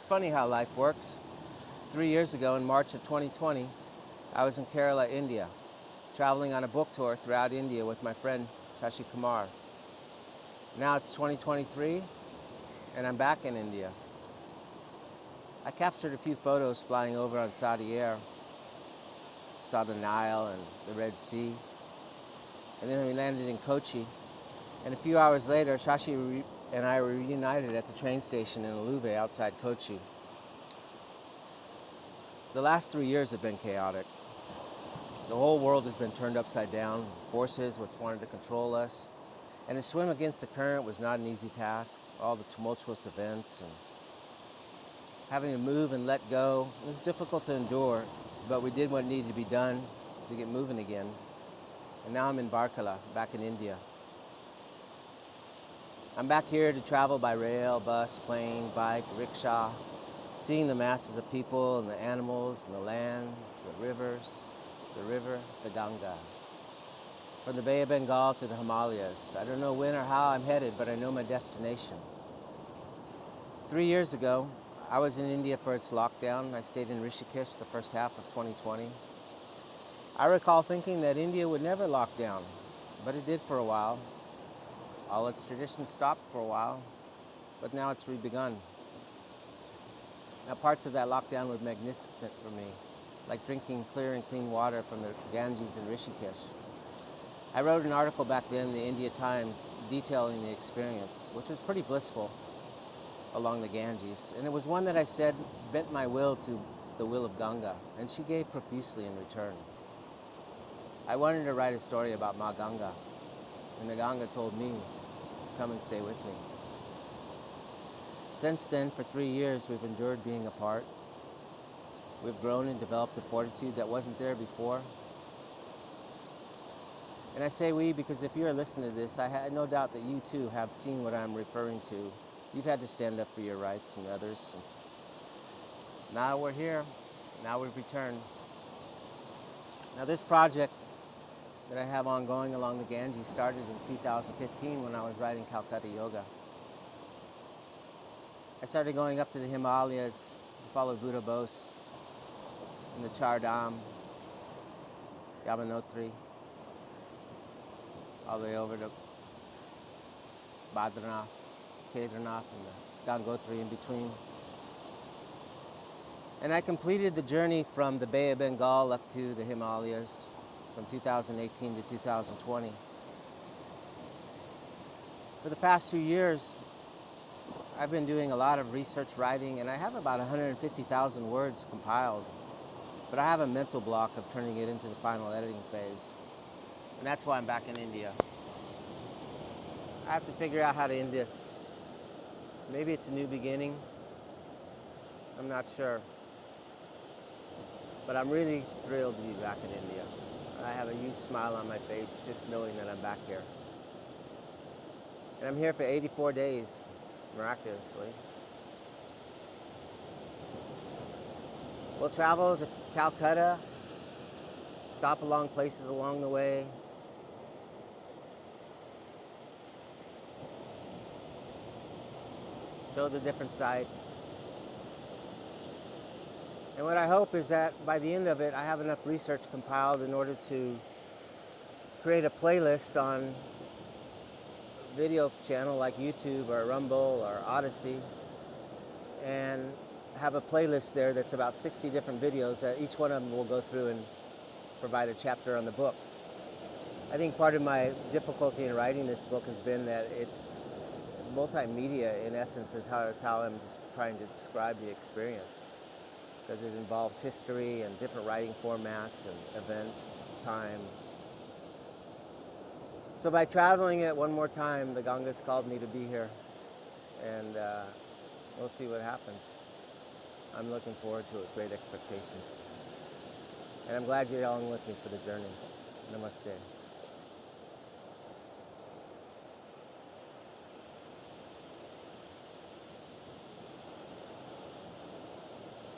funny how life works. 3 years ago, in March of 2020, I was in Kerala, India, traveling on a book tour throughout India with my friend Shashi Kumar. Now it's 2023, and I'm back in India. I captured a few photos flying over on Saudi Air, saw the Nile and the Red Sea, and then we landed in Kochi. And a few hours later, Shashi and I were reunited at the train station in Aluve outside Kochi. The last 3 years have been chaotic. The whole world has been turned upside down with forces which wanted to control us. And to swim against the current was not an easy task. All the tumultuous events and having to move and let go. It was difficult to endure, but we did what needed to be done to get moving again. And now I'm in Varkala, back in India. I'm back here to travel by rail, bus, plane, bike, rickshaw, seeing the masses of people and the animals and the land, the rivers, the river, the Ganga. From the Bay of Bengal to the Himalayas. I don't know when or how I'm headed, but I know my destination. 3 years ago, I was in India for its lockdown. I stayed in Rishikesh the first half of 2020. I recall thinking that India would never lock down, but it did for a while. All its traditions stopped for a while, but now it's re-begun. Now parts of that lockdown were magnificent for me, like drinking clear and clean water from the Ganges in Rishikesh. I wrote an article back then in the India Times detailing the experience, which was pretty blissful along the Ganges. And it was one that I said bent my will to the will of Ganga, and she gave profusely in return. I wanted to write a story about Ma Ganga, and the Ganga told me, come and stay with me. Since then, for 3 years, we've endured being apart. We've grown and developed a fortitude that wasn't there before. And I say we because if you're listening to this, I had no doubt that you too have seen what I'm referring to. You've had to stand up for your rights and others. And now we're here. Now we've returned. Now this project that I have ongoing along the Ganges started in 2015 when I was writing Calcutta Yoga. I started going up to the Himalayas to follow Buddha Bose in the Char Dham, Yamunotri, all the way over to Badranath, Kedarnath, and the Gangotri in between. And I completed the journey from the Bay of Bengal up to the Himalayas from 2018 to 2020. For the past 2 years, I've been doing a lot of research writing, and I have about 150,000 words compiled. But I have a mental block of turning it into the final editing phase. And that's why I'm back in India. I have to figure out how to end this. Maybe it's a new beginning. I'm not sure. But I'm really thrilled to be back in India. I have a huge smile on my face just knowing that I'm back here. And I'm here for 84 days, miraculously. We'll travel to Calcutta, stop along places along the way. Show the different sites. And what I hope is that by the end of it, I have enough research compiled in order to create a playlist on a video channel like YouTube or Rumble or Odyssey, and have a playlist there that's about 60 different videos that each one of them will go through and provide a chapter on the book. I think part of my difficulty in writing this book has been that it's multimedia in essence is how I'm just trying to describe the experience, because it involves history and different writing formats and events, times. So by traveling it one more time, the Ganga's called me to be here, and we'll see what happens. I'm looking forward to it with great expectations. And I'm glad you're along with me for the journey. Namaste.